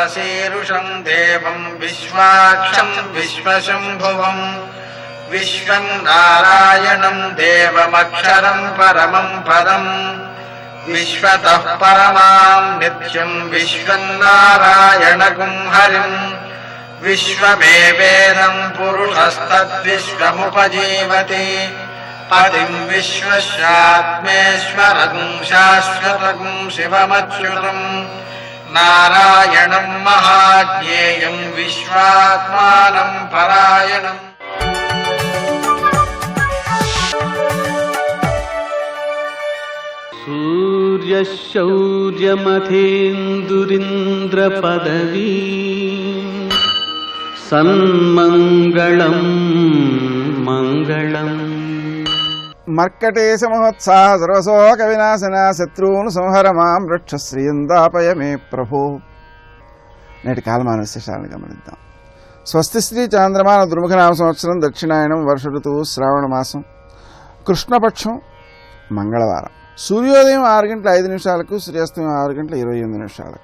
परशीरुषं देवं विश्वाक्षं विश्वशम्भुवं विश्वं नारायणं देवमक्षरं परमं पदं विश्वतः परमां नित्यं विश्वं नारायणगुं हरिं विश्वमेवेदं पुरुषस्तद्विश्वमुपजीवति पतिं विश्वस्यात्मेश्वरं शाश्वतं शिवमच्युतं नारायणं महाज्ञेयं विश्वात्मानं परायणम्। सूर्यशौर्यमथेन्दुरिन्द्रपदवी सन्मङ्गलं मङ्गलम्। मर्कटेश महोत्साह सर्वशोक विनाशना शत्रून् संहर मां रक्ष శ్రీయందాపయ మే ప్రభో। నేటి కాలమాన విశేషాలను గమనిద్దాం. స్వస్తి శ్రీ చాంద్రమాన దుర్ముఖనామ సంవత్సరం దక్షిణాయనం వర్ష ఋతువు శ్రావణ మాసం కృష్ణపక్షం మంగళవారం. సూర్యోదయం 6:05 సూర్యాస్తమయం 6:28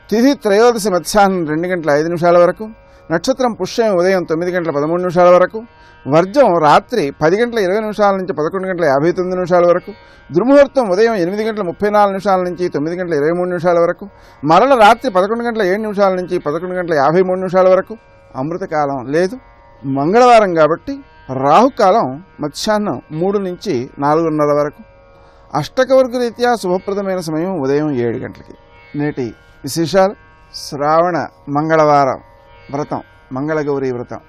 తిథి త్రయోదశి మధ్యాహ్నం 2:05 వరకు, నక్షత్రం పుష్యం ఉదయం 9:13 వరకు, వర్జం రాత్రి 10:20 నుంచి 11:59 వరకు, దుర్ముహూర్తం ఉదయం 8:34 నుంచి 9:23 వరకు, మరల రాత్రి 11:07 నుంచి 11:53 వరకు. అమృతకాలం లేదు. మంగళవారం కాబట్టి రాహుకాలం మధ్యాహ్నం 3 నుంచి 4:30 వరకు. అష్టకవర్గ రీత్యా శుభప్రదమైన సమయం ఉదయం 7 గంటలకి. నేటి విశేషాలు: శ్రావణ మంగళవారం వ్రతం మంగళగౌరీ వ్రతం.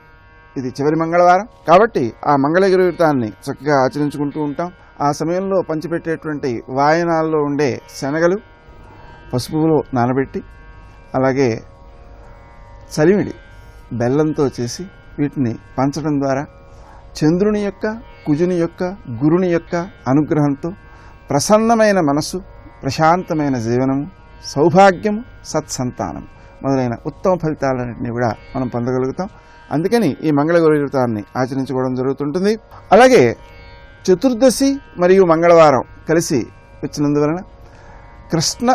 ఇది చివరి మంగళవారం కాబట్టి ఆ మంగళగిరి వ్రతాన్ని చక్కగా ఆచరించుకుంటూ ఉంటాం. ఆ సమయంలో పంచిపెట్టేటువంటి వాయనాల్లో ఉండే శనగలు పసుపులో నానబెట్టి, అలాగే చలిమిడి బెల్లంతో చేసి వీటిని పంచడం ద్వారా చంద్రుని యొక్క, కుజుని యొక్క, గురుని యొక్క అనుగ్రహంతో ప్రసన్నమైన మనస్సు, ప్రశాంతమైన జీవనము, సౌభాగ్యము, సత్సంతానం మొదలైన ఉత్తమ ఫలితాలన్నింటినీ కూడా మనం పొందగలుగుతాం. అందుకని ఈ మంగళగౌరీ వ్రతాన్ని ఆచరించుకోవడం జరుగుతుంటుంది. అలాగే చతుర్దశి మరియు మంగళవారం కలిసి వచ్చినందువలన కృష్ణ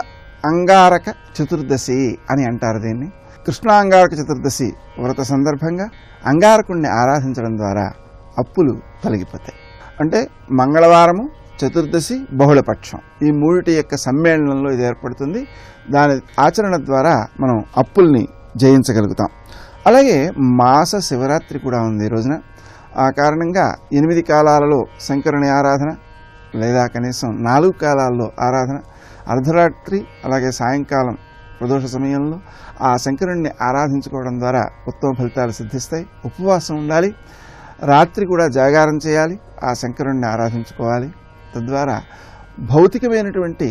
అంగారక చతుర్దశి అని అంటారు దీన్ని. కృష్ణ అంగారక చతుర్దశి వ్రత సందర్భంగా అంగారకుణ్ణి ఆరాధించడం ద్వారా అప్పులు తొలగిపోతాయి. అంటే మంగళవారము, చతుర్దశి, బహుళపక్షం ఈ మూడిటి యొక్క సమ్మేళనంలో ఇది ఏర్పడుతుంది. దాని ఆచరణ ద్వారా మనం అప్పుల్ని జయించగలుగుతాం. అలాగే మాస శివరాత్రి కూడా ఉంది ఈ రోజున. ఆ కారణంగా 8 కాలాలలో శంకరుని ఆరాధన, లేదా కనీసం 4 కాలాల్లో ఆరాధన, అర్ధరాత్రి అలాగే సాయంకాలం ప్రదోష సమయంలో ఆ శంకరుణ్ణి ఆరాధించుకోవడం ద్వారా ఉత్తమ ఫలితాలు సిద్ధిస్తాయి. ఉపవాసం ఉండాలి, రాత్రి కూడా జాగారం చేయాలి, ఆ శంకరుణ్ణి ఆరాధించుకోవాలి. తద్వారా భౌతికమైనటువంటి,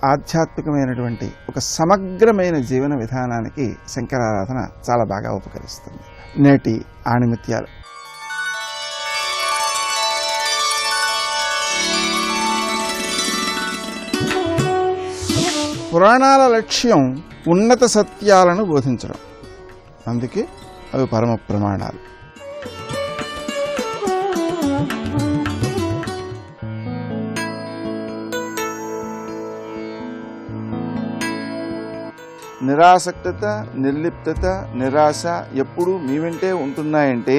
ఆధ్యాత్మికమైనటువంటి ఒక సమగ్రమైన జీవన విధానానికి శంకరారాధన చాలా బాగా ఉపకరిస్తుంది. నేటి ఆణిముత్యాలు: పురాణాల లక్ష్యం ఉన్నత సత్యాలను బోధించడం, అందుకే అవి పరమ ప్రమాణాలు. నిరాసక్తత, నిర్లిప్తత, నిరాశ ఎప్పుడూ మీ వెంటే ఉంటున్నాయంటే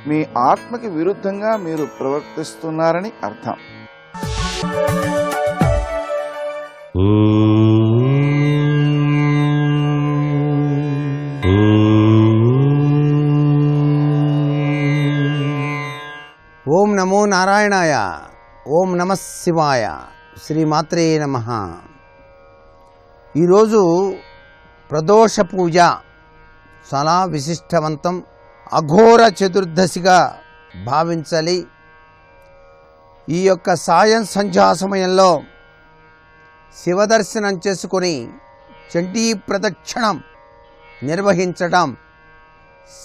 మీ ఆత్మకి విరుద్ధంగా మీరు ప్రవర్తిస్తున్నారని అర్థం. ఓం నమో నారాయణాయ. ఓం నమః శివాయ. శ్రీమాత్రే నమః. ఈరోజు ప్రదోష పూజ చాలా విశిష్టవంతం. అఘోర చతుర్దశిగా భావించాలి. ఈ యొక్క సాయం సంధ్యా సమయంలో శివదర్శనం చేసుకొని చండీ ప్రదక్షిణం నిర్వహించడం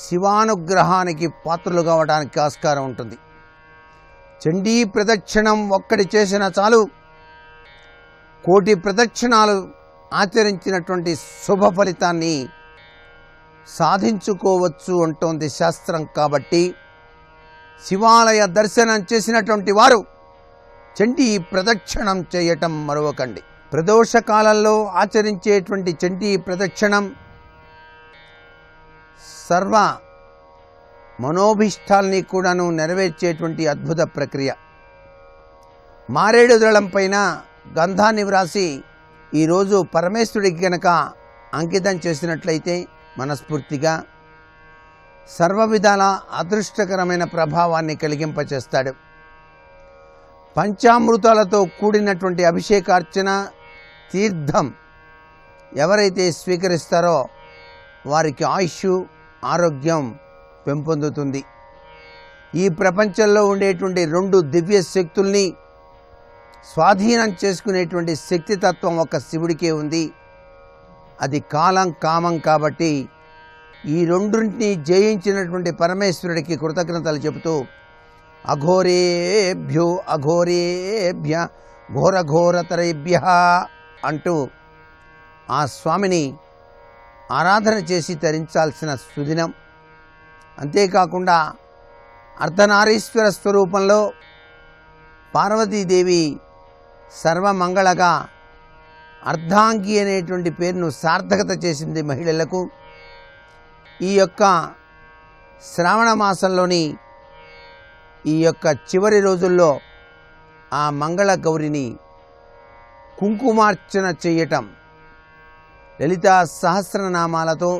శివానుగ్రహానికి పాత్రలు కావడానికి ఆస్కారం ఉంటుంది. చండీ ప్రదక్షిణం ఒక్కటి చేసిన చాలు కోటి ప్రదక్షిణాలు ఆచరించినటువంటి శుభ ఫలితాన్ని సాధించుకోవచ్చు అంటోంది శాస్త్రం. కాబట్టి శివాలయ దర్శనం చేసినటువంటి వారు చండీ ప్రదక్షిణం చేయటం మరవకండి. ప్రదోష కాలంలో ఆచరించేటువంటి చండీ ప్రదక్షిణం సర్వ మనోభీష్టాల్ని కూడాను నెరవేర్చేటువంటి అద్భుత ప్రక్రియ. మారేడు దళం పైన గంధాన్ని వ్రాసి ఈరోజు పరమేశ్వరుడికి గనక అంకితం చేసినట్లయితే మనస్ఫూర్తిగా సర్వ విధాల అదృష్టకరమైన ప్రభావాన్ని కలిగింపచేస్తాడు. పంచామృతాలతో కూడినటువంటి అభిషేకార్చన తీర్థం ఎవరైతే స్వీకరిస్తారో వారికి ఆయుష్ ఆరోగ్యం పెంపొందుతుంది. ఈ ప్రపంచంలో ఉండేటువంటి 2 దివ్య శక్తుల్ని స్వాధీనం చేసుకునేటువంటి శక్తితత్వం ఒక శివుడికే ఉంది. అది కాలం కామం. కాబట్టి ఈ రెండింటిని జయించినటువంటి పరమేశ్వరుడికి కృతజ్ఞతలు చెబుతూ అఘోరేభ్యో అఘోరేభ్య ఘోరఘోరతరేభ్య అంటూ ఆ స్వామిని ఆరాధన చేసి తరించాల్సిన సుదినం. అంతేకాకుండా అర్ధనారీశ్వర స్వరూపంలో పార్వతీదేవి సర్వమంగళగా అర్ధాంగి అనేటువంటి పేరును సార్థకత చేసింది మహిళలకు. ఈ యొక్క శ్రావణ మాసంలోని ఈ యొక్క చివరి రోజుల్లో ఆ మంగళ గౌరిని కుంకుమార్చన చేయటం, లలితా సహస్రనామాలతో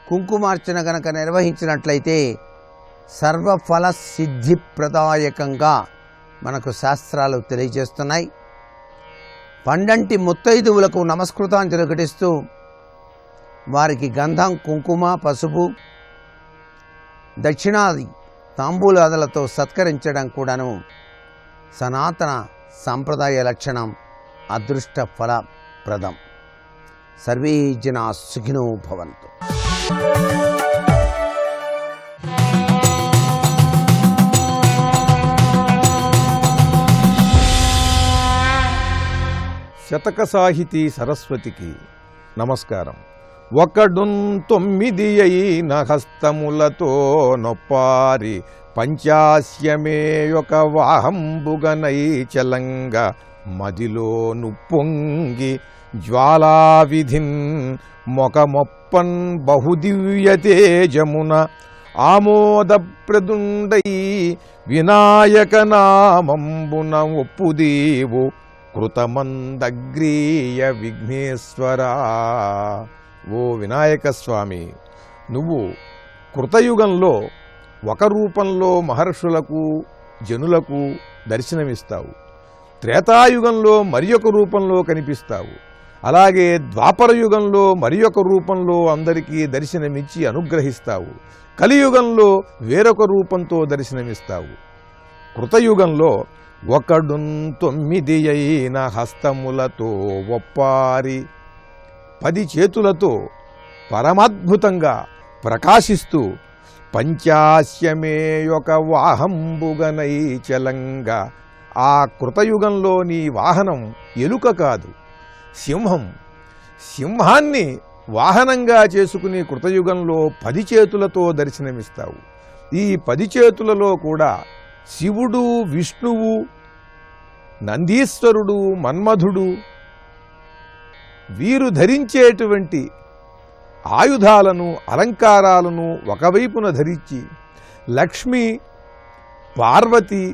కుంకుమార్చన గనక నిర్వహించినట్లయితే సర్వఫల సిద్ధిప్రదాయకంగా మనకు శాస్త్రాలు తెలియజేస్తున్నాయి. పండంటి ముత్తైదువులకు నమస్కృతాంజలి ఘటిస్తూ వారికి గంధం, కుంకుమ, పసుపు, దక్షిణాది తాంబూలాదులతో సత్కరించడం కూడాను సనాతన సాంప్రదాయ లక్షణం, అదృష్ట ఫలప్రదం. సర్వే జనా సుఖినో భవంతు. శతక సాహితీ సరస్వతికి నమస్కారం. 109 అయిన హస్తములతో నొప్పారి పంచాస్యమేయొక వాహంబుగనై చలంగ మదిలో నుప్పొంగి జ్వాలావిధిన్ మొకమొప్పన్ బహుదివ్య తేజమున ఆమోదప్రదుండై వినాయక నామంబున ఒప్పుదేవు కృతమందగ్రీయ విఘ్నేశ్వరా. ఓ వినాయక స్వామి, నువ్వు కృతయుగంలో ఒక రూపంలో మహర్షులకు జనులకు దర్శనమిస్తావు. త్రేతాయుగంలో మరి ఒక రూపంలో కనిపిస్తావు. అలాగే ద్వాపర యుగంలో మరి ఒక రూపంలో అందరికీ దర్శనమిచ్చి అనుగ్రహిస్తావు. కలియుగంలో వేరొక రూపంతో దర్శనమిస్తావు. కృతయుగంలో 109 అయిన హస్తములతో ఒప్పారి 10 చేతులతో పరమాద్భుతంగా ప్రకాశిస్తూ పంచాస్యమేయొక వాహంబుగనై చలంగా. ఆ కృతయుగంలో నీ వాహనం ఎలుక కాదు, సింహం. సింహాన్ని వాహనంగా చేసుకుని కృతయుగంలో 10 చేతులతో దర్శనమిస్తావు. ఈ 10 చేతులలో కూడా శివుడు, విష్ణువు, నందీశ్వరుడు, మన్మధుడు వీరు ధరించేటువంటి ఆయుధాలను, అలంకారాలను ఒకవైపున ధరించి లక్ష్మి, పార్వతి,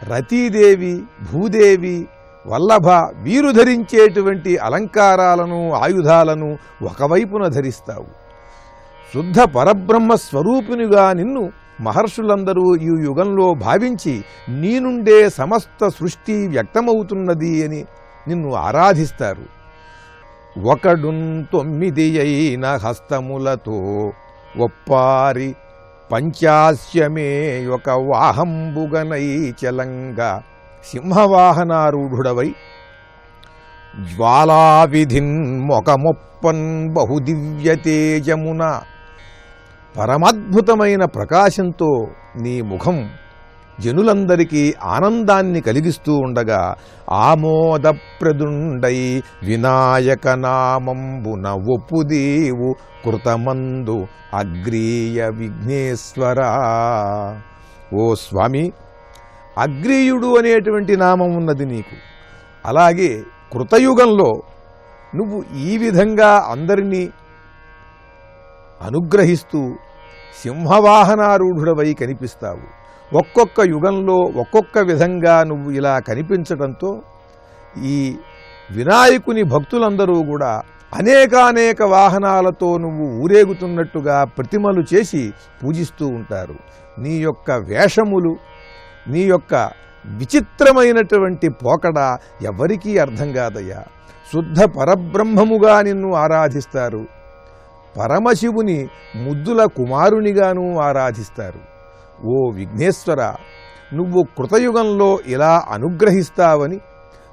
రతీదేవి, భూదేవి, వల్లభ వీరు ధరించేటువంటి అలంకారాలను, ఆయుధాలను ఒకవైపున ధరిస్తావు. శుద్ధ పరబ్రహ్మ స్వరూపినిగా నిన్ను మహర్షులందరూ ఈ యుగంలో భావించి నీ నుండే సమస్త సృష్టి వ్యక్తమవుతున్నది అని నిన్ను ఆరాధిస్తారు. 109 అయిన హస్తములతో ఒప్పారి పంచాస్యమేయొక వాహంబుగనై చలంగా. సింహవాహనారూఢుడవై జ్వాలావిధిన్ మొకమొప్పన్ బహుదివ్య తేజమున పరమద్భుతమైన ప్రకాశంతో నీ ముఖం జనులందరికీ ఆనందాన్ని కలిగిస్తూ ఉండగా ఆమోదప్రదుండై వినాయక నామంబున ఒప్పుదేవు కృతమందు అగ్రీయ విఘ్నేశ్వరా. ఓ స్వామి, అగ్రీయుడు అనేటువంటి నామం ఉన్నది నీకు. అలాగే కృతయుగంలో నువ్వు ఈ విధంగా అందరినీ అనుగ్రహిస్తూ సింహవాహనారూఢుడవై కనిపిస్తావు. ఒక్కొక్క యుగంలో ఒక్కొక్క విధంగా నువ్వు ఇలా కనిపించడంతో ఈ వినాయకుని భక్తులందరూ కూడా అనేకానేక వాహనాలతో నువ్వు ఊరేగుతున్నట్టుగా ప్రతిమలు చేసి పూజిస్తూ ఉంటారు. నీ యొక్క వేషములు, నీ యొక్క విచిత్రమైనటువంటి పోకడ ఎవరికీ అర్థం కాదయ్యా. శుద్ధ పరబ్రహ్మముగా నిన్ను ఆరాధిస్తారు. పరమశివుని ముద్దుల కుమారునిగాను ఆరాధిస్తారు. ఓ విఘ్నేశ్వర, నువ్వు కృతయుగంలో ఇలా అనుగ్రహిస్తావని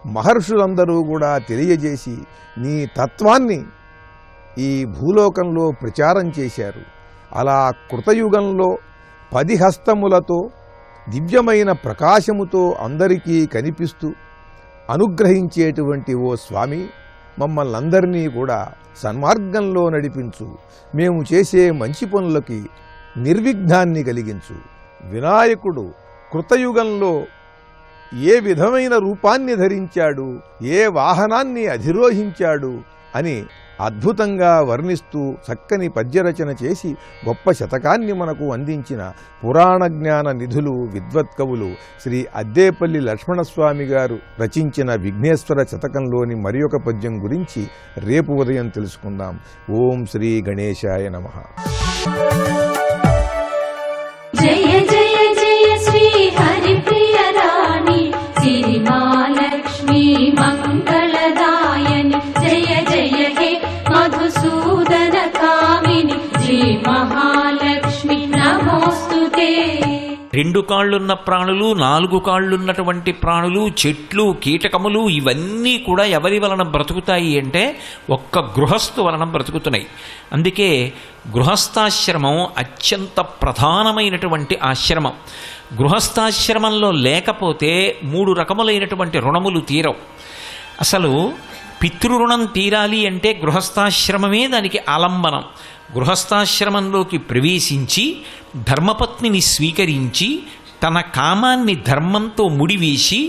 మహర్షులందరూ కూడా తెలియజేసి నీ తత్వాన్ని ఈ భూలోకంలో ప్రచారం చేశారు. అలా కృతయుగంలో 10 హస్తములతో దివ్యమైన ప్రకాశముతో అందరికీ కనిపిస్తూ అనుగ్రహించేటువంటి ఓ స్వామి, మమ్మల్నందరినీ కూడా సన్మార్గంలో నడిపించు. మేము చేసే మంచి పనులకి నిర్విఘ్నాన్ని కలిగించు. వినాయకుడు కృతయుగంలో ఏ విధమైన రూపాన్ని ధరించాడు, ఏ వాహనాన్ని అధిరోహించాడు అని అద్భుతంగా వర్ణిస్తూ చక్కని పద్యరచన చేసి గొప్ప శతకాన్ని మనకు అందించిన పురాణ జ్ఞాన నిధులు విద్వత్కవులు శ్రీ అద్దేపల్లి లక్ష్మణస్వామి గారు రచించిన విఘ్నేశ్వర శతకంలోని మరి ఒక పద్యం గురించి రేపు ఉదయం తెలుసుకుందాం. ఓం శ్రీ గణేశాయ నమః. జయ జయ జయ శ్రీ హరిప్రియ రాణి సిరి మహాలక్ష్మి మంగళదాయని జయ జయ హే మధుసూదన కామిని శ్రీ మహాలక్ష్మి నమోస్తుతే. 2 కాళ్ళున్న ప్రాణులు, 4 కాళ్ళున్నటువంటి ప్రాణులు, చెట్లు, కీటకములు ఇవన్నీ కూడా ఎవరి వలన బ్రతుకుతాయి అంటే ఒక్క గృహస్థు వలన బ్రతుకుతున్నాయి. అందుకే గృహస్థాశ్రమం అత్యంత ప్రధానమైనటువంటి ఆశ్రమం. గృహస్థాశ్రమంలో లేకపోతే 3 రకములైనటువంటి రుణములు తీరవు. అసలు పితృరుణం తీరాలి అంటే గృహస్థాశ్రమమే దానికి ఆలంబనం. గృహస్థాశ్రమంలోకి ప్రవేశించి ధర్మపత్నిని స్వీకరించి తన కామాన్ని ధర్మంతో ముడివేసి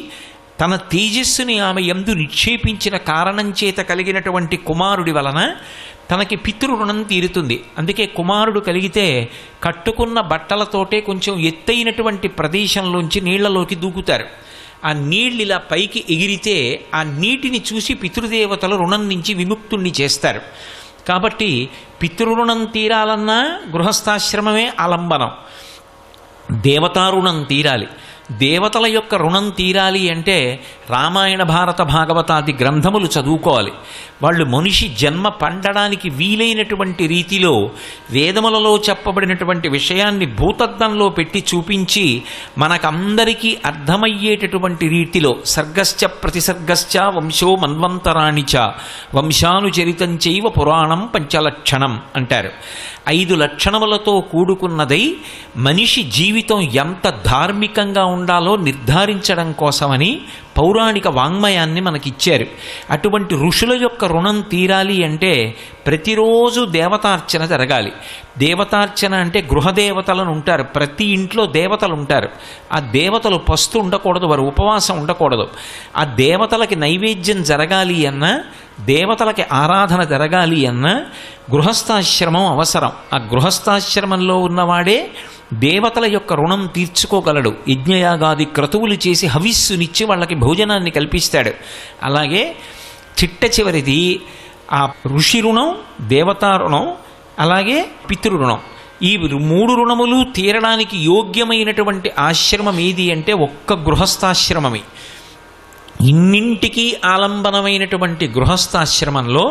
తన తేజస్సుని ఆమె యందు నిక్షేపించిన కారణం చేత కలిగినటువంటి కుమారుడి వలన తనకి పితృరుణం తీరుతుంది. అందుకే కుమారుడు కలిగితే కట్టుకున్న బట్టలతోటే కొంచెం ఎత్తైనటువంటి ప్రదేశంలోంచి నీళ్లలోకి దూకుతారు. ఆ నీళ్ళు ఇలా పైకి ఎగిరితే ఆ నీటిని చూసి పితృదేవతలు రుణం నుంచి విముక్తుణ్ణి చేస్తారు. కాబట్టి పితృరుణం తీరాలన్నా గృహస్థాశ్రమమే ఆలంబనం. దేవతారుణం తీరాలి. దేవతల యొక్క రుణం తీరాలి అంటే రామాయణ భారత భాగవతాది గ్రంథములు చదువుకోవాలి. వాళ్ళు మనిషి జన్మ పండడానికి వీలైనటువంటి రీతిలో వేదములలో చెప్పబడినటువంటి విషయాన్ని భూతద్దంలో పెట్టి చూపించి మనకందరికీ అర్థమయ్యేటటువంటి రీతిలో సర్గశ్చ ప్రతిసర్గశ్చ వంశో మన్వంతరాణి చ వంశానుచరితంచైవ పురాణం పంచలక్షణం అంటారు. 5 లక్షణములతో కూడుకున్నదై మనిషి జీవితం ఎంత ధార్మికంగా ఉండాలో నిర్ధారించడం కోసమని పౌరాణిక వాంగ్మయాన్ని మనకిచ్చారు. అటువంటి ఋషుల యొక్క రుణం తీరాలి అంటే ప్రతిరోజు దేవతార్చన జరగాలి. దేవతార్చన అంటే గృహదేవతలను ఉంటారు, ప్రతి ఇంట్లో దేవతలు ఉంటారు. ఆ దేవతలు పస్తు ఉండకూడదు, వారు ఉపవాసం ఉండకూడదు. ఆ దేవతలకి నైవేద్యం జరగాలి అన్నా, దేవతలకి ఆరాధన జరగాలి అన్నా గృహస్థాశ్రమం అవసరం. ఆ గృహస్థాశ్రమంలో ఉన్నవాడే దేవతల యొక్క రుణం తీర్చుకోగలడు. యజ్ఞయాగాది క్రతువులు చేసి హవిస్సునిచ్చి వాళ్ళకి భోజనాన్ని కల్పిస్తాడు. అలాగే చిట్ట చివరిది ఆ ఋషి రుణం, దేవతా రుణం, అలాగే పితృరుణం. ఈ 3 రుణములు తీరడానికి యోగ్యమైనటువంటి ఆశ్రమం ఏది అంటే ఒక్క గృహస్థాశ్రమమే. ఇన్నింటికీ ఆలంబనమైనటువంటి గృహస్థాశ్రమంలో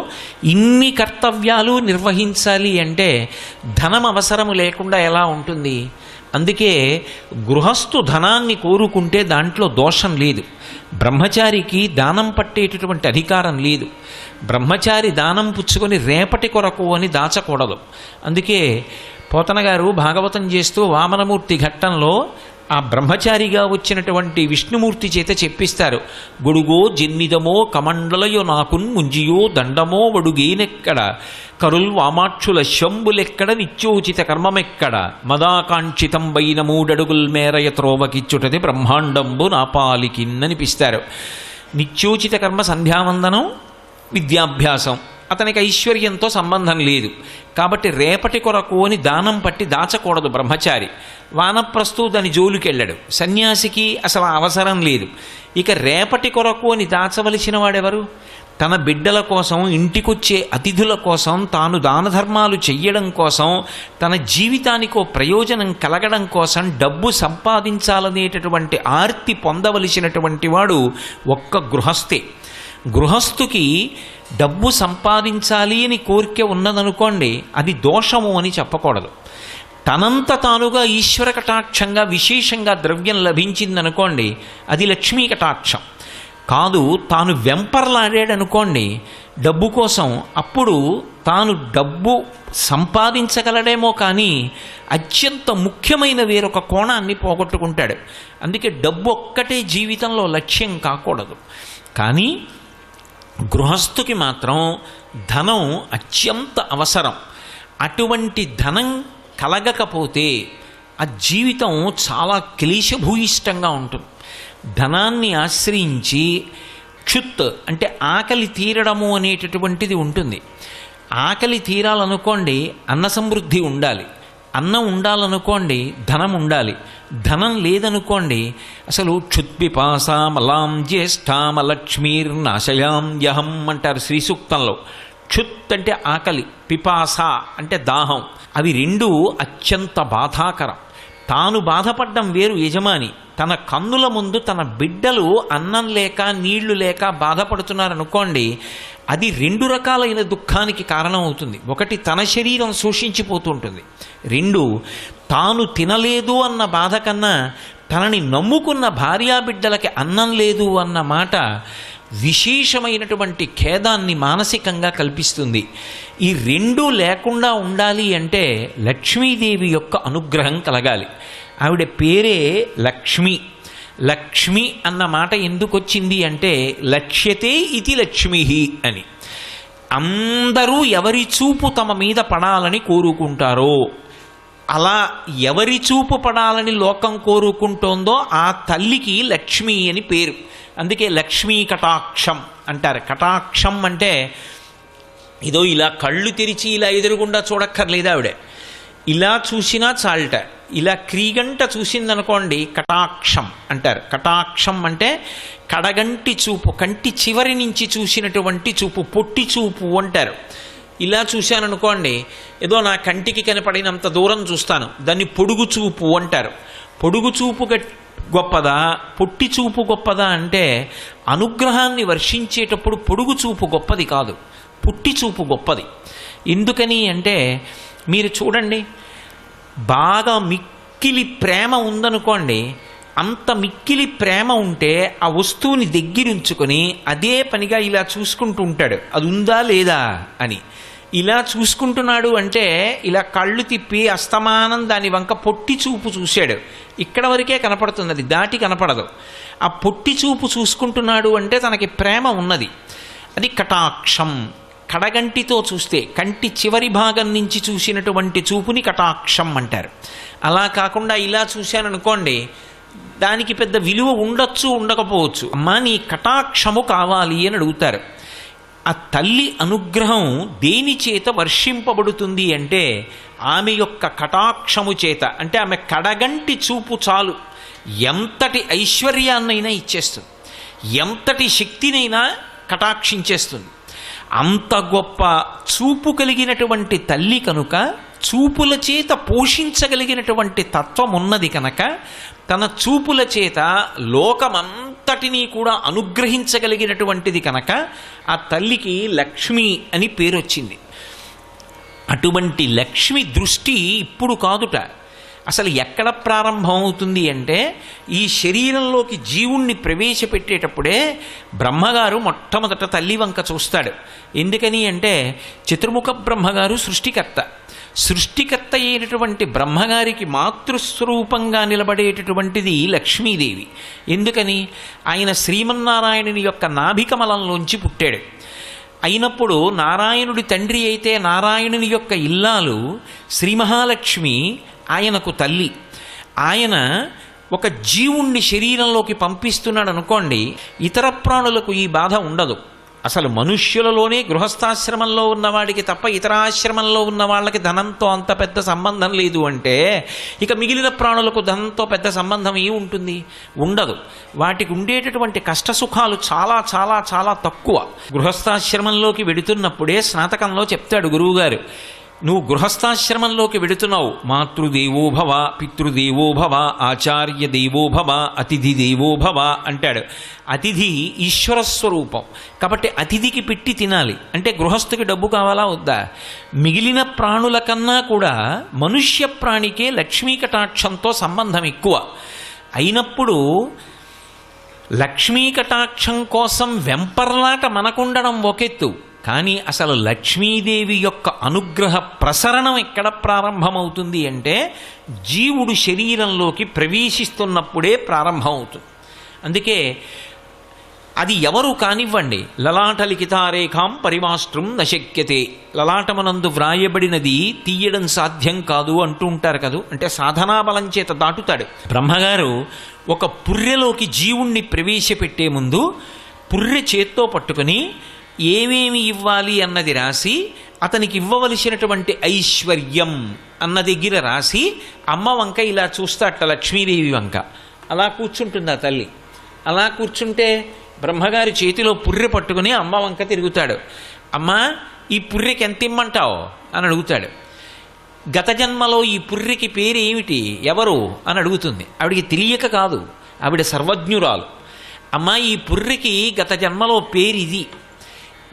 ఇన్ని కర్తవ్యాలు నిర్వహించాలి అంటే ధనం అవసరము లేకుండా ఎలా ఉంటుంది? అందుకే గృహస్థు ధనాన్ని కోరుకుంటే దాంట్లో దోషం లేదు. బ్రహ్మచారికి దానం పట్టేటటువంటి అధికారం లేదు. బ్రహ్మచారి దానం పుచ్చుకొని రేపటి కొరకు అని దాచకూడదు. అందుకే పోతన గారు భాగవతం చేస్తూ వామనమూర్తి ఘట్టంలో ఆ బ్రహ్మచారిగా వచ్చినటువంటి విష్ణుమూర్తి చేత చెప్పిస్తారు. గొడుగో జన్నిదమో కమండలయో నాకున్ ముంజియో దండమో వడుగేనెక్కడ కరుల్ వామాక్షుల శంబులెక్కడ నిత్యోచిత కర్మమెక్కడ మదాకాంక్షితం బైన 3 అడుగుల్ మేరయ త్రోవకిచ్చుటది బ్రహ్మాండంబు నాపాలికిన్ననిపిస్తారు. నిత్యోచిత కర్మ సంధ్యావందనం, విద్యాభ్యాసం అతనికి ఐశ్వర్యంతో సంబంధం లేదు. కాబట్టి రేపటి కొరకు అని దానం పట్టి దాచకూడదు బ్రహ్మచారి. వానప్రస్థు దాని జోలికెళ్ళాడు. సన్యాసికి అసలు అవసరం లేదు. ఇక రేపటి కొరకు అని దాచవలసిన వాడెవరు? తన బిడ్డల కోసం, ఇంటికొచ్చే అతిథుల కోసం, తాను దాన ధర్మాలు చెయ్యడం కోసం, తన జీవితానికో ప్రయోజనం కలగడం కోసం డబ్బు సంపాదించాలనేటటువంటి ఆర్తి పొందవలసినటువంటి వాడు ఒక్క గృహస్థే. గృహస్థుకి డబ్బు సంపాదించాలి అని కోరిక ఉన్నదనుకోండి, అది దోషము అని చెప్పకూడదు. తనంత తానుగా ఈశ్వర కటాక్షంగా విశేషంగా ద్రవ్యం లభించిందనుకోండి, అది లక్ష్మీ కటాక్షం కాదు. తాను వెంపర్లాడాడనుకోండి డబ్బు కోసం, అప్పుడు తాను డబ్బు సంపాదించగలడేమో కానీ అత్యంత ముఖ్యమైన వేరొక కోణాన్ని పోగొట్టుకుంటాడు. అందుకే డబ్బు ఒక్కటే జీవితంలో లక్ష్యం కాకూడదు. కానీ గృహస్థుకి మాత్రం ధనం అత్యంత అవసరం. అటువంటి ధనం కలగకపోతే ఆ జీవితం చాలా క్లేశభూయిష్టంగా ఉంటుంది. ధనాన్ని ఆశ్రయించి క్షుత్ అంటే ఆకలి తీరడము అనేటటువంటిది ఉంటుంది. ఆకలి తీరాలనుకోండి అన్న సమృద్ధి ఉండాలి. అన్నం ఉండాలనుకోండి ధనం ఉండాలి. ధనం లేదనుకోండి అసలు క్షుత్పిపాసామలాం జ్యేష్ఠామలక్ష్మీర్నాశయాం యహం అంటారు శ్రీ సూక్తంలో. క్షుత్ అంటే ఆకలి, పిపాస అంటే దాహం. అవి రెండూ అత్యంత బాధాకరం. తాను బాధపడ్డం వేరు, యజమాని తన కన్నుల ముందు తన బిడ్డలు అన్నం లేక నీళ్లు లేక బాధపడుతున్నారనుకోండి, అది రెండు రకాలైన దుఃఖానికి కారణం అవుతుంది. ఒకటి తన శరీరం శోషించిపోతుంటుంది. రెండు తాను తినలేదు అన్న బాధ కన్నా తనని నమ్ముకున్న భార్యాబిడ్డలకి అన్నం లేదు అన్న మాట విశేషమైనటువంటి ఖేదాన్ని మానసికంగా కల్పిస్తుంది. ఈ రెండూ లేకుండా ఉండాలి అంటే లక్ష్మీదేవి యొక్క అనుగ్రహం కలగాలి. ఆవిడ పేరే లక్ష్మి. లక్ష్మి అన్న మాట ఎందుకు వచ్చింది అంటే లక్ష్యతే ఇది లక్ష్మి అని. అందరూ ఎవరి చూపు తమ మీద పడాలని కోరుకుంటారో, అలా ఎవరి చూపు పడాలని లోకం కోరుకుంటోందో ఆ తల్లికి లక్ష్మి అని పేరు. అందుకే లక్ష్మీ కటాక్షం అంటారు. కటాక్షం అంటే ఇదో ఇలా కళ్ళు తెరిచి ఇలా ఎదురుగుండా చూడక్కర్లేదు ఆవిడ. ఇలా చూసినా చాలట. ఇలా క్రీగంట చూసిందనుకోండి కటాక్షం అంటారు. కటాక్షం అంటే కడగంటి చూపు, కంటి చివరి నుంచి చూసినటువంటి చూపు, పొట్టి చూపు అంటారు. ఇలా చూశాననుకోండి, ఏదో నా కంటికి కనపడినంత దూరం చూస్తాను, దాన్ని పొడుగు చూపు అంటారు. పొడుగు చూపు గొప్పదా, పొట్టి చూపు గొప్పదా అంటే అనుగ్రహాన్ని వర్షించేటప్పుడు పొడుగు చూపు గొప్పది కాదు, పొట్టి చూపు గొప్పది. ఎందుకని అంటే మీరు చూడండి, బాగా మిక్కిలి ప్రేమ ఉందనుకోండి, అంత మిక్కిలి ప్రేమ ఉంటే ఆ వస్తువుని దగ్గరుంచుకొని అదే పనిగా ఇలా చూసుకుంటూ ఉంటాడు, అది ఉందా లేదా అని. ఇలా చూసుకుంటున్నాడు అంటే ఇలా కళ్ళు తిప్పి అస్తమానం దాని వంక పొట్టి చూపు చూశాడు, ఇక్కడ వరకే కనపడుతుంది, అది దాటి కనపడదు. ఆ పొట్టి చూపు చూసుకుంటున్నాడు అంటే తనకి ప్రేమ ఉన్నది, అది కటాక్షం. కడగంటితో చూస్తే కంటి చివరి భాగం నుంచి చూసినటువంటి చూపుని కటాక్షం అంటారు. అలా కాకుండా ఇలా చూశాననుకోండి, దానికి పెద్ద విలువ ఉండొచ్చు ఉండకపోవచ్చు, అమ్మా నీ కటాక్షము కావాలి అని అడుగుతారు. ఆ తల్లి అనుగ్రహం దేని చేత వర్షింపబడుతుంది అంటే ఆమె యొక్క కటాక్షము చేత. అంటే ఆమె కడగంటి చూపు చాలు ఎంతటి ఐశ్వర్యాన్నైనా ఇచ్చేస్తుంది, ఎంతటి శక్తినైనా కటాక్షించేస్తుంది. అంత గొప్ప చూపు కలిగినటువంటి తల్లి కనుక, చూపుల చేత పోషించగలిగినటువంటి తత్వం ఉన్నది కనుక, తన చూపుల చేత లోకమంతటినీ కూడా అనుగ్రహించగలిగినటువంటిది కనుక ఆ తల్లికి లక్ష్మి అని పేరు వచ్చింది. అటువంటి లక్ష్మి దృష్టి ఇప్పుడు కాదుట, అసలు ఎక్కడ ప్రారంభం అవుతుంది అంటే ఈ శరీరంలోకి జీవుణ్ణి ప్రవేశపెట్టేటప్పుడే బ్రహ్మగారు మొట్టమొదట తల్లి వంక చూస్తాడు. ఎందుకని అంటే చతుర్ముఖ బ్రహ్మగారు సృష్టికర్త. సృష్టికర్త అయినటువంటి బ్రహ్మగారికి మాతృస్వరూపంగా నిలబడేటటువంటిది లక్ష్మీదేవి. ఎందుకని? ఆయన శ్రీమన్నారాయణుని యొక్క నాభికమలంలోంచి పుట్టాడు. అయినప్పుడు నారాయణుడి తండ్రి అయితే నారాయణుని యొక్క ఇల్లాలు శ్రీ మహాలక్ష్మి ఆయనకు తల్లి. ఆయన ఒక జీవుణ్ణి శరీరంలోకి పంపిస్తున్నాడు అనుకోండి, ఇతర ప్రాణులకు ఈ బాధ ఉండదు. అసలు మనుష్యులలోనే గృహస్థాశ్రమంలో ఉన్నవాడికి తప్ప ఇతర ఆశ్రమంలో ఉన్న వాళ్ళకి ధనంతో అంత పెద్ద సంబంధం లేదు అంటే ఇక మిగిలిన ప్రాణులకు ధనంతో పెద్ద సంబంధం ఏమి ఉంటుంది? ఉండదు. వాటికి ఉండేటటువంటి కష్టసుఖాలు చాలా చాలా చాలా తక్కువ. గృహస్థాశ్రమంలోకి వెడుతున్నప్పుడే స్నాతకంలో చెప్తాడు గురువుగారు, నువ్వు గృహస్థాశ్రమంలోకి వెడుతున్నావు, మాతృదేవోభవ, పితృదేవోభవ, ఆచార్య దేవోభవ, అతిథి దేవోభవ అంటాడు. అతిథి ఈశ్వర స్వరూపం కాబట్టి అతిథికి పెట్టి తినాలి. అంటే గృహస్థుకి డబ్బు కావాలా వద్దా? మిగిలిన ప్రాణుల కన్నా కూడా మనుష్య ప్రాణికే లక్ష్మీ కటాక్షంతో సంబంధం ఎక్కువ అయినప్పుడు లక్ష్మీ కటాక్షం కోసం వెంపర్లాట మనకుండడం ఒకెత్తు, కానీ అసలు లక్ష్మీదేవి యొక్క అనుగ్రహ ప్రసరణం ఎక్కడ ప్రారంభమవుతుంది అంటే జీవుడు శరీరంలోకి ప్రవేశిస్తున్నప్పుడే ప్రారంభమవుతుంది. అందుకే అది ఎవరు కానివ్వండి, లలాట లిఖితారేఖాం పరిమాష్ట్రం నశక్యతే, లలాటమనందు వ్రాయబడినది తీయడం సాధ్యం కాదు అంటూ ఉంటారు కదూ. అంటే సాధనాబలం చేత దాటుతాడు. బ్రహ్మగారు ఒక పుర్రెలోకి జీవుణ్ణి ప్రవేశపెట్టే ముందు పుర్రె చేత్తో పట్టుకుని ఏమేమి ఇవ్వాలి అన్నది రాసి అతనికి ఇవ్వవలసినటువంటి ఐశ్వర్యం అన్న దగ్గర రాసి అమ్మ వంక ఇలా చూస్తాట, లక్ష్మీదేవి వంక. అలా కూర్చుంటుంది ఆ తల్లి. అలా కూర్చుంటే బ్రహ్మగారి చేతిలో పుర్రె పట్టుకుని అమ్మ వంక తిరుగుతాడు. అమ్మా ఈ పుర్రెకి ఎంత ఇమ్మంటావు అని అడుగుతాడు. గత జన్మలో ఈ పుర్రెకి పేరు ఏమిటి, ఎవరు అని అడుగుతుంది. ఆవిడికి తెలియక కాదు, ఆవిడ సర్వజ్ఞురాలు. అమ్మా ఈ పుర్రెకి గత జన్మలో పేరు ఇది,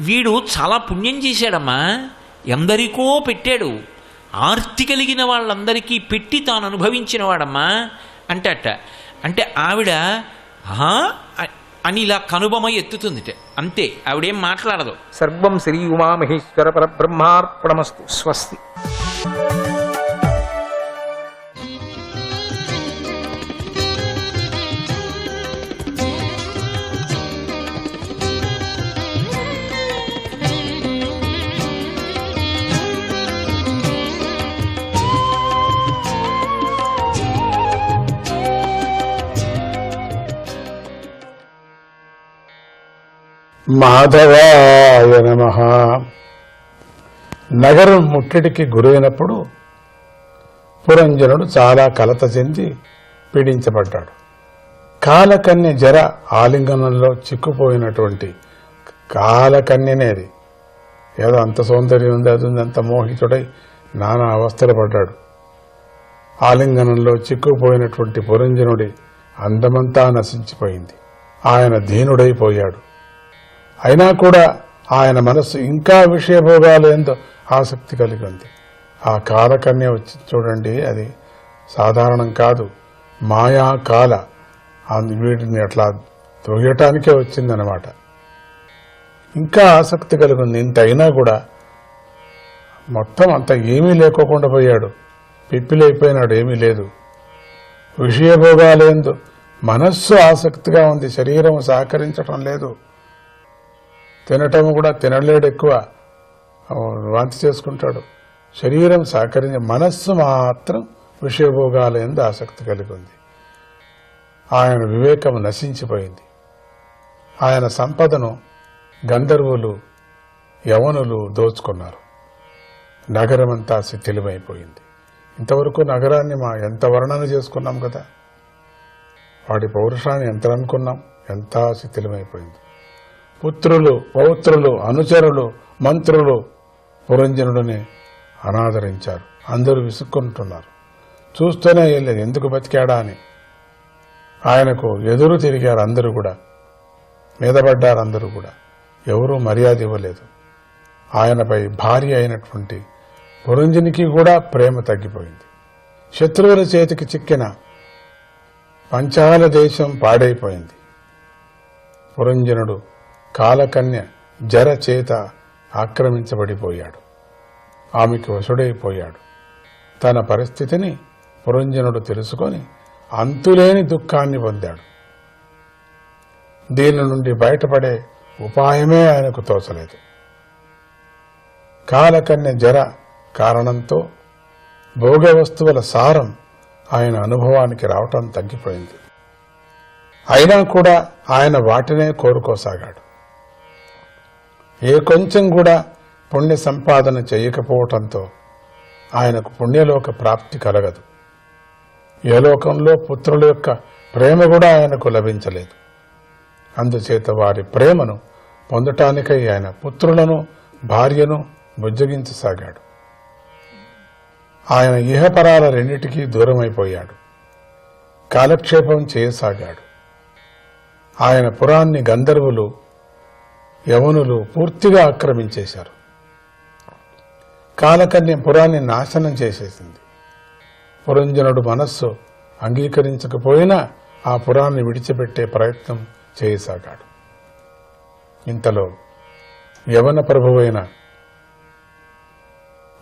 వీడు చాలా పుణ్యం చేశాడమ్మా, ఎందరికో పెట్టాడు, ఆర్తి కలిగిన వాళ్ళందరికీ పెట్టి తాను అనుభవించిన వాడమ్మా అంటట. అంటే ఆవిడ అని ఇలా కనుబొమ ఎత్తుతుంది అంతే, ఆవిడేం మాట్లాడదు. సర్వం శ్రీ ఉమామహేశ్వర పరబ్రహ్మార్పణమస్తు. స్వస్తి. మాధవాయ నమః. నగరం ముట్టడికి గురైనప్పుడు పురంజనుడు చాలా కలత చెంది పీడించబడ్డాడు. కాలకన్య జర ఆలింగనంలో చిక్కుపోయినటువంటి కాలకన్యనేది ఏదో అంత సౌందర్యం ఉంది, అది ఉంది, అంత మోహితుడై నానా అవస్థలు పడ్డాడు. ఆలింగనంలో చిక్కుపోయినటువంటి పురంజనుడి అందమంతా నశించిపోయింది. ఆయన దీనుడైపోయాడు. అయినా కూడా ఆయన మనస్సు ఇంకా విషయభోగాలు ఎంతో ఆసక్తి కలిగి ఉంది. ఆ కాలకన్య వచ్చి చూడండి, అది సాధారణం కాదు, మాయా కాల. వీటిని అట్లా తొయ్యటానికే వచ్చిందనమాట. ఇంకా ఆసక్తి కలిగి ఉంది. ఇంత అయినా కూడా మొత్తం అంత ఏమీ లేకోకుండా పోయాడు, పిప్పిలైపోయినాడు, ఏమీ లేదు. విషయభోగాలేందు మనస్సు ఆసక్తిగా ఉంది, శరీరం సహకరించటం లేదు. తినటం కూడా తినలేడు, ఎక్కువ వాంతి చేసుకుంటాడు. శరీరం సహకరించే మనస్సు మాత్రం విషయభోగాలందు ఆసక్తి కలిగి ఉంది. ఆయన వివేకం నశించిపోయింది. ఆయన సంపదను గంధర్వులు యవనులు దోచుకున్నారు. నగరమంతా శిథిలమైపోయింది. ఇంతవరకు నగరాన్ని ఎంత వర్ణన చేసుకున్నాం కదా, వాడి పౌరుషాన్ని ఎంత అనుకున్నాం, ఎంత శిథిలమైపోయింది. పుత్రులు, పౌత్రులు, అనుచరులు, మంత్రులు పురంజనుడిని అనాదరించారు. అందరూ విసుక్కుంటున్నారు. చూస్తూనే వెళ్ళలేదు, ఎందుకు బతికాడా అని. ఆయనకు ఎదురు తిరిగారు అందరూ కూడా, మీదపడ్డారు అందరూ కూడా. ఎవరూ మర్యాద ఇవ్వలేదు. ఆయనపై భార్య అయినటువంటి పురంజనికి కూడా ప్రేమ తగ్గిపోయింది. శత్రువుల చేతికి చిక్కిన పంచాల దేశం పాడైపోయింది. పురంజనుడు కాలకన్య జర చేత ఆక్రమించబడిపోయాడు. ఆమెకు వశుడైపోయాడు. తన పరిస్థితిని పురంజనుడు తెలుసుకొని అంతులేని దుఃఖాన్ని పొందాడు. దీని నుండి బయటపడే ఉపాయమే ఆయనకు తోచలేదు. కాలకన్య జర కారణంతో భోగ వస్తువుల సారం ఆయన అనుభవానికి రావటం తగ్గిపోయింది. అయినా కూడా ఆయన వాటినే కోరుకోసాగాడు. ఏ కొంచెం కూడా పుణ్య సంపాదన చేయకపోవటంతో ఆయనకు పుణ్యలోక ప్రాప్తి కలగదు. ఏ లోకంలో పుత్రుల యొక్క ప్రేమ కూడా ఆయనకు లభించలేదు. అందుచేత వారి ప్రేమను పొందటానికై ఆయన పుత్రులను భార్యను బుజ్జగించసాగాడు. ఆయన ఇహపరాల రెండిటికీ దూరమైపోయాడు. కాలక్షేపం చేయసాగాడు. ఆయన పురాన్ని గంధర్వులు యవనులు పూర్తిగా ఆక్రమించేశారు. కాలకన్య పురాన్ని నాశనం చేసేసింది. పురంజనుడు మనస్సు అంగీకరించకపోయినా ఆ పురాన్ని విడిచిపెట్టే ప్రయత్నం చేయసాగాడు. ఇంతలో యవన ప్రభువైన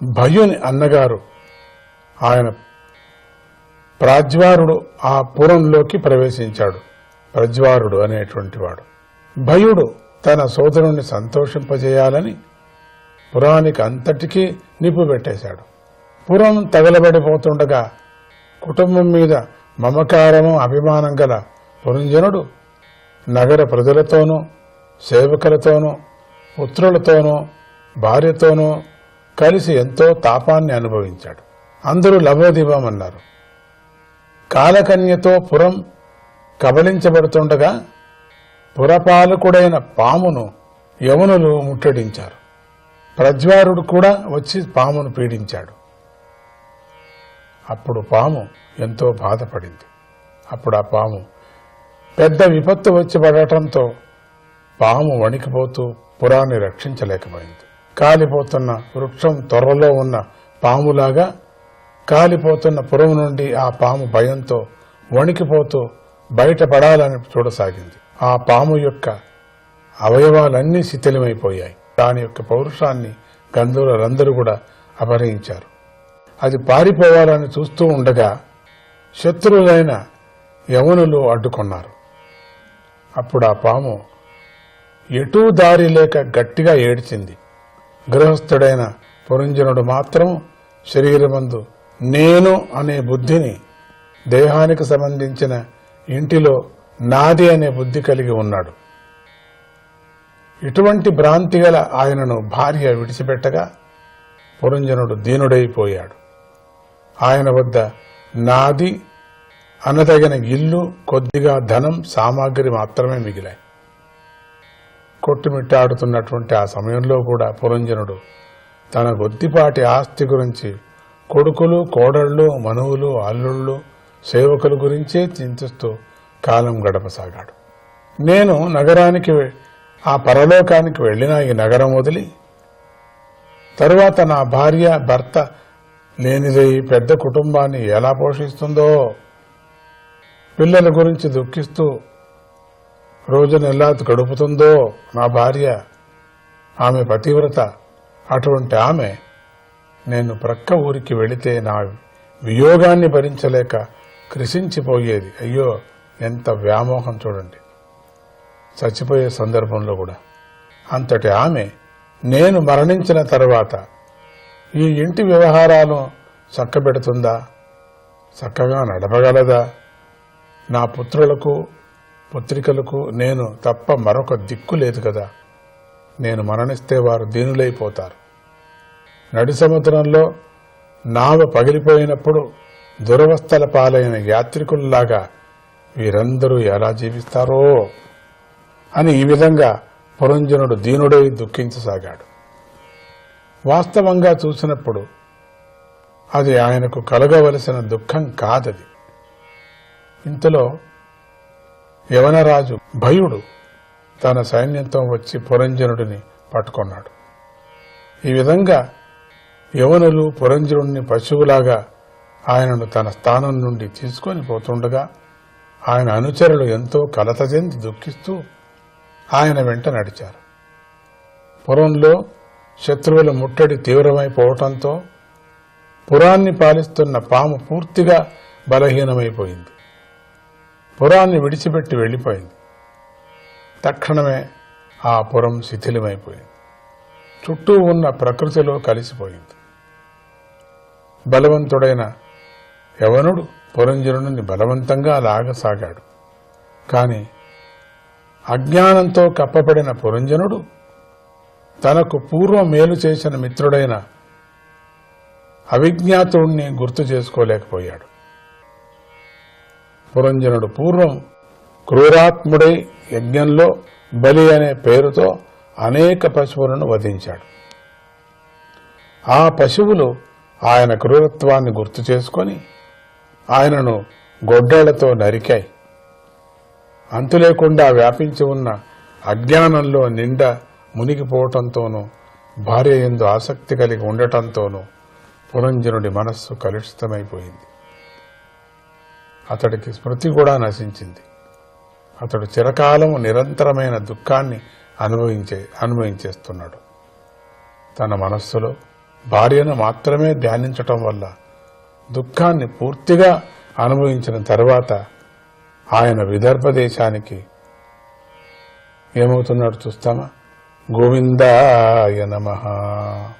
భయుని అన్నగారు ఆయన ప్రాజ్వారుడు ఆ పురంలోకి ప్రవేశించాడు. ప్రజ్వారుడు అనేటువంటి వాడు. భయుడు తన సోదరుణ్ణి సంతోషింపజేయాలని పురానికి అంతటికీ నిప్పు పెట్టేశాడు. పురం తగలబడిపోతుండగా కుటుంబం మీద మమకారము అభిమానం గల పురంజనుడు నగర ప్రజలతోనూ సేవకులతోనూ పుత్రులతోనూ భార్యతోనూ కలిసి ఎంతో తాపాన్ని అనుభవించాడు. అందరూ లభోదివమన్నారు. కాలకన్యతో పురం కబలించబడుతుండగా పురపాలకుడైన పామును యవనులు ముట్టడించారు. ప్రజ్వారుడు కూడా వచ్చి పామును పీడించాడు. అప్పుడు పాము ఎంతో బాధపడింది. అప్పుడు ఆ పాము పెద్ద విపత్తు వచ్చి పడటంతో పాము వణికిపోతూ పురాన్ని రక్షించలేకపోయింది. కాలిపోతున్న వృక్షం త్వరలో ఉన్న పాములాగా కాలిపోతున్న పురం నుండి ఆ పాము భయంతో వణికిపోతూ బయటపడాలని చూడసాగింది. ఆ పాము యొక్క అవయవాలన్నీ శిథిలమైపోయాయి. దాని యొక్క పౌరుషాన్ని గంధర్వులందరూ కూడా అపహరించారు. అది పారిపోవాలని చూస్తూ ఉండగా శత్రువులైన యవనులు అడ్డుకున్నారు. అప్పుడు ఆ పాము ఎటూ దారి లేక గట్టిగా ఏడ్చింది. గృహస్థుడైన పురంజనుడు మాత్రం శరీరమందు నేను అనే బుద్ధిని, దేహానికి సంబంధించిన ఇంటిలో నాది అనే బుద్ధి కలిగి ఉన్నాడు. ఇటువంటి భ్రాంతి గల ఆయనను భార్య విడిచిపెట్టగా పురంజనుడు దీనుడైపోయాడు. ఆయన వద్ద నాది అనదగిన ఇల్లు, కొద్దిగా ధనం, సామాగ్రి మాత్రమే మిగిలాయి. కొట్టుమిట్టాడుతున్నటువంటి ఆ సమయంలో కూడా పురంజనుడు తన కొద్దిపాటి ఆస్తి గురించి, కొడుకులు, కోడళ్లు, మనువులు, అల్లుళ్ళు, సేవకుల గురించే చింతిస్తూ కాలం గడపసాగాడు. నేను నగరానికి, ఆ పరలోకానికి వెళ్లిన ఈ నగరం వదిలి తరువాత నా భార్య భర్త లేనిదై పెద్ద కుటుంబాన్ని ఎలా పోషిస్తుందో, పిల్లల గురించి దుఃఖిస్తూ రోజును ఎలా గడుపుతుందో నా భార్య. ఆమె పతివ్రత. అటువంటి ఆమె నేను ప్రక్క ఊరికి వెళితే నా వియోగాన్ని భరించలేక కృషించిపోయేది. అయ్యో, ఎంత వ్యామోహం చూడండి. చచ్చిపోయే సందర్భంలో కూడా అంతటి ఆమె నేను మరణించిన తర్వాత ఈ ఇంటి వ్యవహారాలను చక్కబెడుతుందా? చక్కగా నడపగలదా? నా పుత్రులకు పుత్రికలకు నేను తప్ప మరొక దిక్కు లేదు కదా. నేను మరణిస్తే వారు దీనులైపోతారు. నడి సముద్రంలో నావ పగిలిపోయినప్పుడు దురవస్థల పాలైన యాత్రికుల్లాగా వీరందరూ ఎలా జీవిస్తారో అని ఈ విధంగా పురంజనుడు దీనుడై దుఃఖించసాగాడు. వాస్తవంగా చూసినప్పుడు అది ఆయనకు కలగవలసిన దుఃఖం కాదది. ఇంతలో యవనరాజు భయుడు తన సైన్యంతో వచ్చి పురంజనుడిని పట్టుకున్నాడు. ఈ విధంగా యవనులు పురంజనుడిని పశువులాగా ఆయనను తన స్థానం నుండి తీసుకొని పోతుండగా ఆయన అనుచరులు ఎంతో కలత చెంది దుఃఖిస్తూ ఆయన వెంట నడిచారు. పురంలో శత్రువుల ముట్టడి తీవ్రమైపోవటంతో పురాన్ని పాలిస్తున్న పాము పూర్తిగా బలహీనమైపోయింది. పురాన్ని విడిచిపెట్టి వెళ్లిపోయింది. తక్షణమే ఆ పురం శిథిలమైపోయింది. చుట్టూ ఉన్న ప్రకృతిలో కలిసిపోయింది. బలవంతుడైన యవనుడు పురంజనుడిని బలవంతంగా లాగసాగాడు. కాని అజ్ఞానంతో కప్పబడిన పురంజనుడు తనకు పూర్వం మేలు చేసిన మిత్రుడైన అవిజ్ఞాతుడిని గుర్తు చేసుకోలేకపోయాడు. పురంజనుడు పూర్వం క్రూరాత్ముడై యజ్ఞంలో బలి అనే పేరుతో అనేక పశువులను వధించాడు. ఆ పశువులు ఆయన క్రూరత్వాన్ని గుర్తు చేసుకొని ఆయనను గొడ్డళ్లతో నరికాయి. అంతులేకుండా వ్యాపించి ఉన్న అజ్ఞానంలో నిండా మునిగిపోవటంతోనూ భార్య యందు ఆసక్తి కలిగి ఉండటంతోనూ పురంజనుడి మనస్సు కలుషితమైపోయింది. అతడికి స్మృతి కూడా నశించింది. అతడు చిరకాలం నిరంతరమైన దుఃఖాన్ని అనుభవించేస్తున్నాడు. తన మనస్సులో భార్యను మాత్రమే ధ్యానించటం వల్ల దుఃఖాన్ని పూర్తిగా అనుభవించిన తర్వాత ఆయన విదర్భ దేశానికి ఏమవుతున్నాడు చూస్తామా? గోవిందాయ నమః.